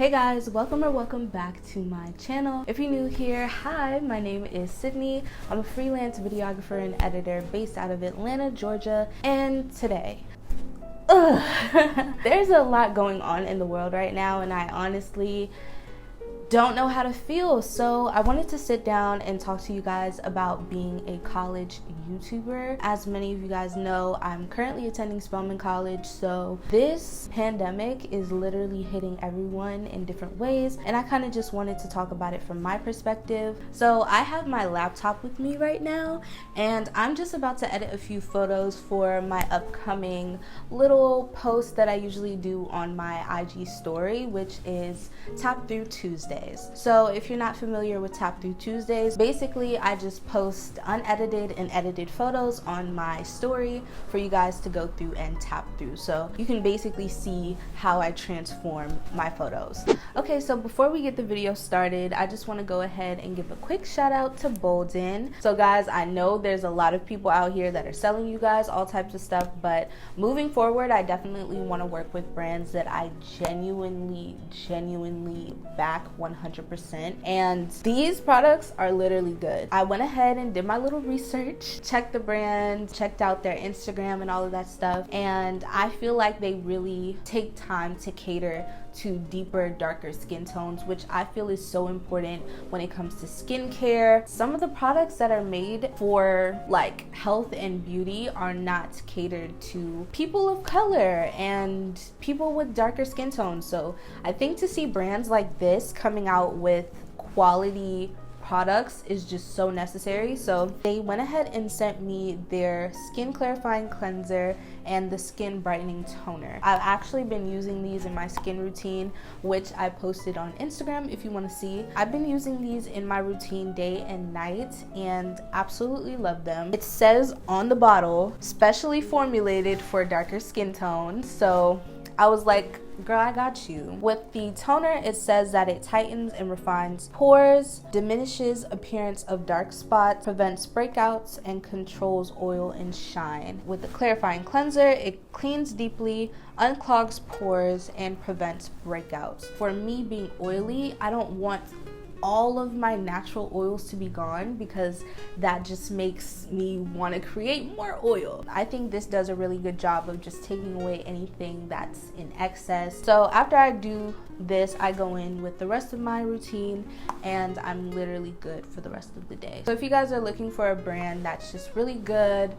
Hey guys, welcome back to my channel. If you're new here, hi, my name is Sydney. I'm a freelance videographer and editor based out of Atlanta, Georgia, and today, there's a lot going on in the world right now, and I honestly don't know how to feel. So I wanted to sit down and talk to you guys about being a college YouTuber. As many of you guys know, I'm currently attending Spelman College, so this pandemic is literally hitting everyone in different ways, and I kind of just wanted to talk about it from my perspective. So I have my laptop with me right now, and I'm just about to edit a few photos for my upcoming little post that I usually do on my IG story, which is Tap Through Tuesday. So if you're not familiar with Tap Through Tuesdays, basically I just post unedited and edited photos on my story for you guys to go through and tap through. So you can basically see how I transform my photos. Okay, so before we get the video started, I just want to go ahead and give a quick shout out to Bolden. So guys, I know there's a lot of people out here that are selling you guys all types of stuff, but moving forward, I definitely want to work with brands that I genuinely back 100%, and these products are literally good. I went ahead and did my little research, checked the brand, checked out their Instagram and all of that stuff, and I feel like they really take time to cater to deeper, darker skin tones, which I feel is so important when it comes to skincare. Some of the products that are made for like health and beauty are not catered to people of color and people with darker skin tones. So I think to see brands like this coming out with quality products is just so necessary. So they went ahead and sent me their skin clarifying cleanser and the skin brightening toner. I've actually been using these in my skin routine, which I posted on Instagram if you want to see. I've been using these in my routine day and night and absolutely love them. It says on the bottle, specially formulated for darker skin tones. So I was like, girl, I got you. With the toner, it says that it tightens and refines pores, diminishes appearance of dark spots, prevents breakouts, and controls oil and shine. With the clarifying cleanser, it cleans deeply, unclogs pores, and prevents breakouts. For me being oily, I don't want all of my natural oils to be gone because that just makes me want to create more oil. I think this does a really good job of just taking away anything that's in excess. So after I do this, I go in with the rest of my routine and I'm literally good for the rest of the day. So if you guys are looking for a brand that's just really good,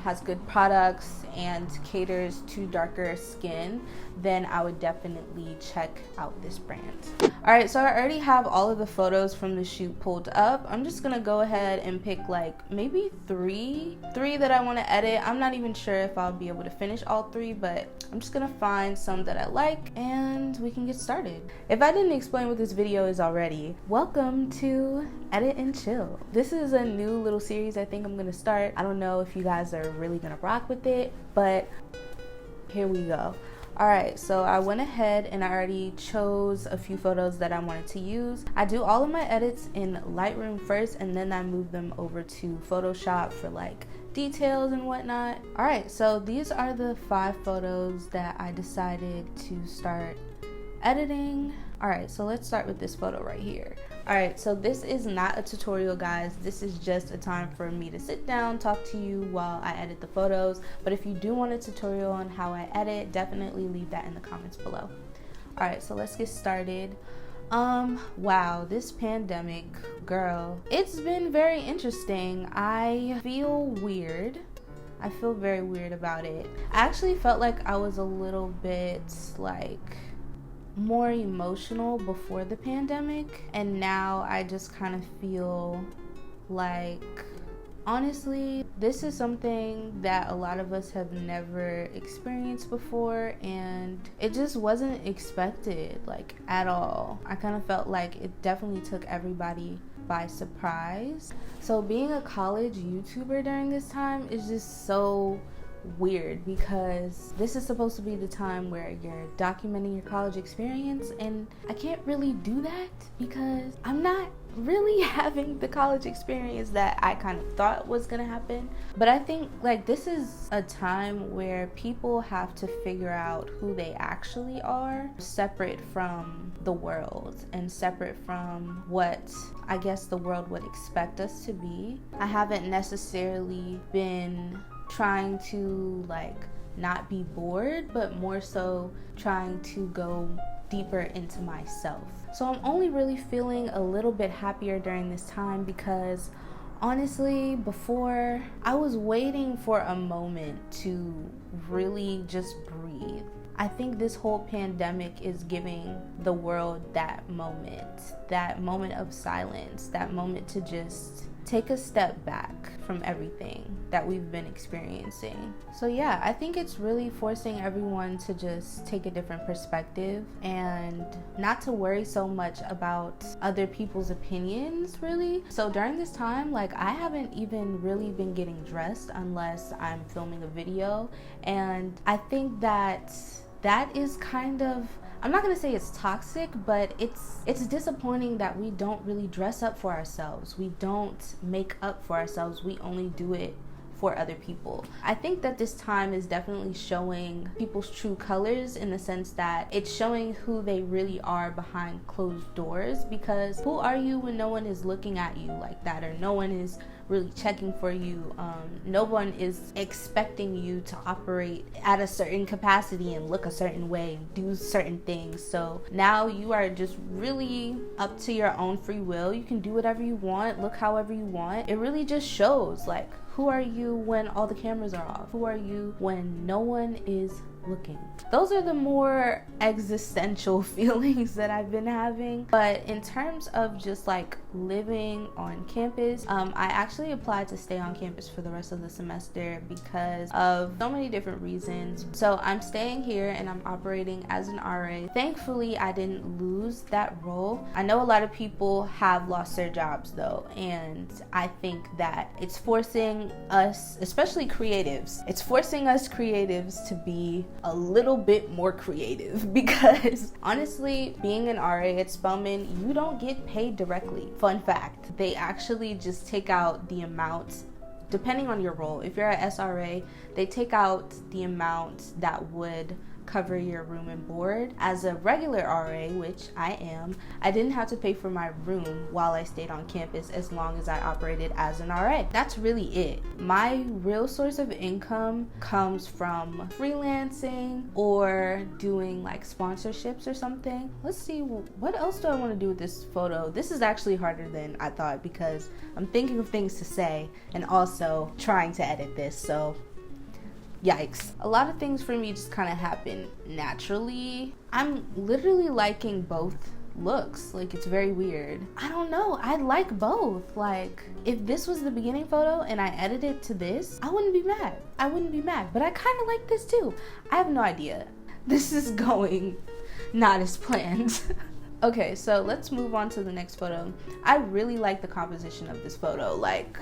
has good products and caters to darker skin, then I would definitely check out this brand. Alright, so I already have all of the photos from the shoot pulled up. I'm just gonna go ahead and pick like maybe three that I want to edit. I'm not even sure if I'll be able to finish all three, but I'm just gonna find some that I like and we can get started. If I didn't explain what this video is already, welcome to Edit and Chill. This is a new little series I think I'm gonna start. I don't know if you guys are really gonna rock with it, but here we go. Alright, so I went ahead and I already chose a few photos that I wanted to use. I do all of my edits in Lightroom first and then I move them over to Photoshop for like details and whatnot. Alright, so these are the 5 photos that I decided to start editing. Alright, so let's start with this photo right here. Alright, so this is not a tutorial, guys. This is just a time for me to sit down, talk to you while I edit the photos. But if you do want a tutorial on how I edit, definitely leave that in the comments below. Alright, so let's get started. Wow, this pandemic, girl, it's been very interesting. I feel weird. I feel very weird about it. I actually felt like I was a little bit like more emotional before the pandemic, and now I just kind of feel like, honestly, this is something that a lot of us have never experienced before, and it just wasn't expected like at all. I kind of felt like it definitely took everybody by surprise. So being a college YouTuber during this time is just so weird because this is supposed to be the time where you're documenting your college experience, and I can't really do that because I'm not really having the college experience that I kind of thought was gonna happen. But I think like this is a time where people have to figure out who they actually are, separate from the world and separate from what I guess the world would expect us to be. I haven't necessarily been trying to like not be bored, but more so trying to go deeper into myself. So I'm only really feeling a little bit happier during this time because honestly, before I was waiting for a moment to really just breathe. I think this whole pandemic is giving the world that moment of silence, that moment to just take a step back from everything that we've been experiencing. So yeah, I think it's really forcing everyone to just take a different perspective and not to worry so much about other people's opinions, really. So during this time, like I haven't even really been getting dressed unless I'm filming a video, and I think that is kind of, I'm not gonna say it's toxic, but it's disappointing that we don't really dress up for ourselves. We don't make up for ourselves. We only do it for other people. I think that this time is definitely showing people's true colors in the sense that it's showing who they really are behind closed doors, because who are you when no one is looking at you like that, or no one is really checking for you? No one is expecting you to operate at a certain capacity and look a certain way and do certain things. So now you are just really up to your own free will. You can do whatever you want, look however you want. It really just shows like, who are you when all the cameras are off? Who are you when no one is looking? Those are the more existential feelings that I've been having. But in terms of just like living on campus, I actually applied to stay on campus for the rest of the semester because of so many different reasons. So I'm staying here and I'm operating as an RA. Thankfully, I didn't lose that role. I know a lot of people have lost their jobs though, and I think that it's forcing us, especially creatives, it's forcing us creatives to be a little bit more creative, because honestly, being an RA at Spelman, you don't get paid directly. Fun fact, they actually just take out the amount, depending on your role. If you're an SRA, they take out the amount that would cover your room and board. As a regular RA, which I am, I didn't have to pay for my room while I stayed on campus as long as I operated as an RA. That's really it. My real source of income comes from freelancing or doing like sponsorships or something. Let's see, what else do I want to do with this photo? This is actually harder than I thought because I'm thinking of things to say and also trying to edit this, so yikes. A lot of things for me just kind of happen naturally. I'm literally liking both looks. Like, it's very weird. I don't know. I like both. Like, if this was the beginning photo and I edited to this, I wouldn't be mad. But I kind of like this too. I have no idea. This is going not as planned. Okay, so let's move on to the next photo. I really like the composition of this photo. Like,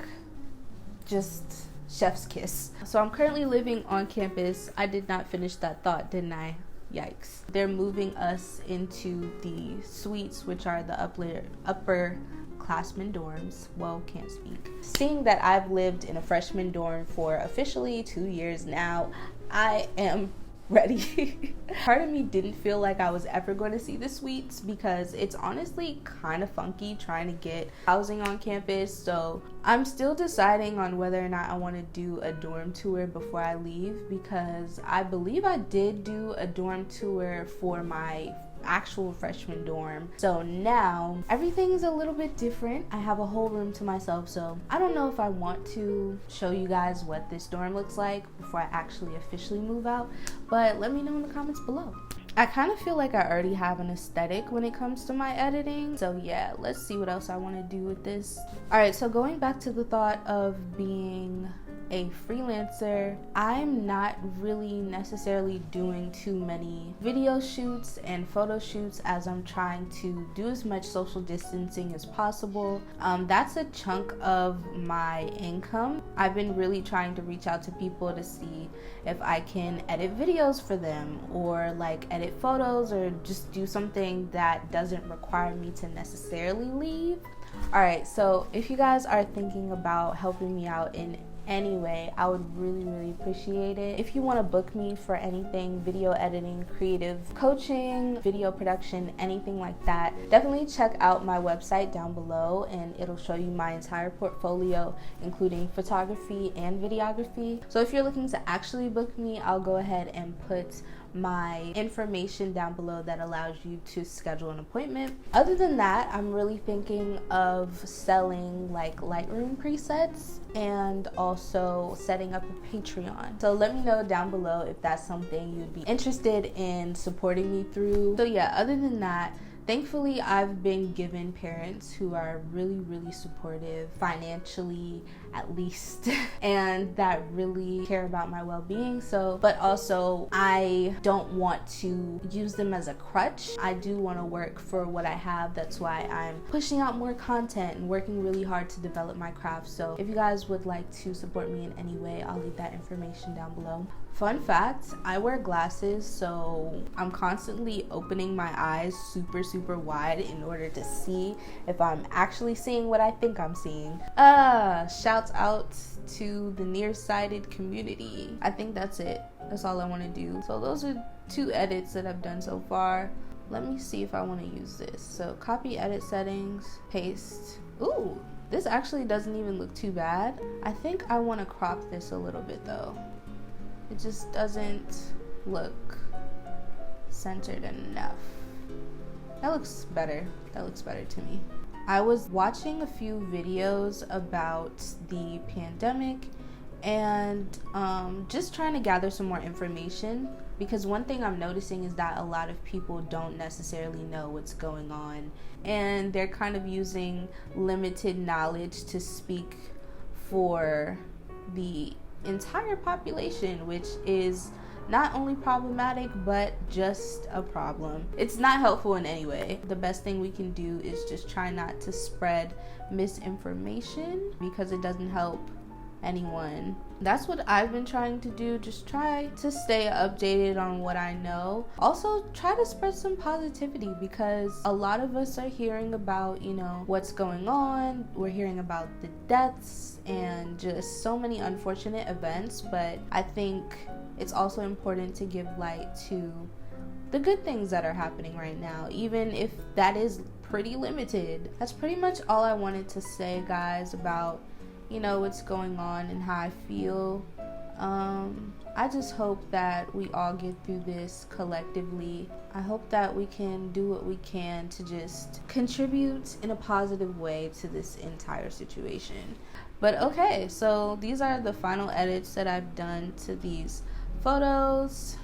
just chef's kiss. So I'm currently living on campus. I did not finish that thought, didn't I? Yikes. They're moving us into the suites, which are the upper classmen dorms. Well, can't speak. Seeing that I've lived in a freshman dorm for officially 2 years now, I am ready. Part of me didn't feel like I was ever going to see the suites because it's honestly kind of funky trying to get housing on campus. So I'm still deciding on whether or not I want to do a dorm tour before I leave, because I believe I did do a dorm tour for my actual freshman dorm. So now everything is a little bit different. I have a whole room to myself, so I don't know if I want to show you guys what this dorm looks like before I actually officially move out, but let me know in the comments below. I kind of feel like I already have an aesthetic when it comes to my editing, so yeah, let's see what else I want to do with this. Alright, so going back to the thought of being a freelancer, I'm not really necessarily doing too many video shoots and photo shoots as I'm trying to do as much social distancing as possible. That's a chunk of my income. I've been really trying to reach out to people to see if I can edit videos for them, or like edit photos, or just do something that doesn't require me to necessarily leave. Alright, so if you guys are thinking about helping me out in any way, I would really appreciate it. If you want to book me for anything, video editing, creative coaching, video production, anything like that, definitely check out my website down below and it'll show you my entire portfolio, including photography and videography. So if you're looking to actually book me, I'll go ahead and put my information down below that allows you to schedule an appointment. Other than that, I'm really thinking of selling like Lightroom presets and also setting up a Patreon. So let me know down below if that's something you'd be interested in supporting me through. So yeah, other than that, thankfully, I've been given parents who are really supportive, financially at least, and that really care about my well-being. So, but also I don't want to use them as a crutch. I do want to work for what I have. That's why I'm pushing out more content and working really hard to develop my craft. So if you guys would like to support me in any way, I'll leave that information down below. Fun fact, I wear glasses, so I'm constantly opening my eyes super wide in order to see if I'm actually seeing what I think I'm seeing. Shouts out to the nearsighted community. I think that's it. That's all I want to do. So those are 2 edits that I've done so far. Let me see if I want to use this. So copy edit settings, paste. Ooh, this actually doesn't even look too bad. I think I want to crop this a little bit though. It just doesn't look centered enough. That looks better. That looks better to me. I was watching a few videos about the pandemic and just trying to gather some more information, because one thing I'm noticing is that a lot of people don't necessarily know what's going on, and they're kind of using limited knowledge to speak for the entire population, which is not only problematic but just a problem. It's not helpful in any way. The best thing we can do is just try not to spread misinformation, because it doesn't help anyone. That's what I've been trying to do, just try to stay updated on what I know. Also try to spread some positivity, because a lot of us are hearing about, you know, what's going on. We're hearing about the deaths and just so many unfortunate events, but I think it's also important to give light to the good things that are happening right now, even if that is pretty limited. That's pretty much all I wanted to say, guys, about, you know, what's going on and how I feel. I just hope that we all get through this collectively. I hope that we can do what we can to just contribute in a positive way to this entire situation. But okay, so these are the final edits that I've done to these photos.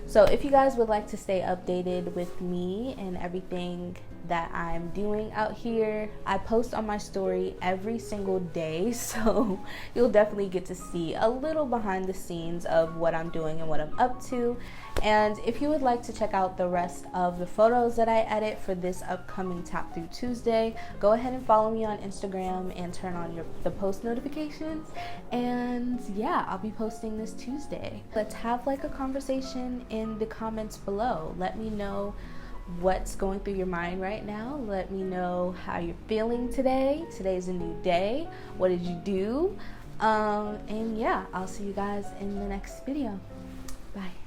So if you guys would like to stay updated with me and everything that I'm doing out here, I post on my story every single day, so you'll definitely get to see a little behind the scenes of what I'm doing and what I'm up to. And if you would like to check out the rest of the photos that I edit for this upcoming Tap Through Tuesday, go ahead and follow me on Instagram and turn on the post notifications. And yeah, I'll be posting this Tuesday. Let's have like a conversation in the comments below. Let me know what's going through your mind right now. Let me know how you're feeling today. Today's a new day. What did you do? And yeah, I'll see you guys in the next video. Bye.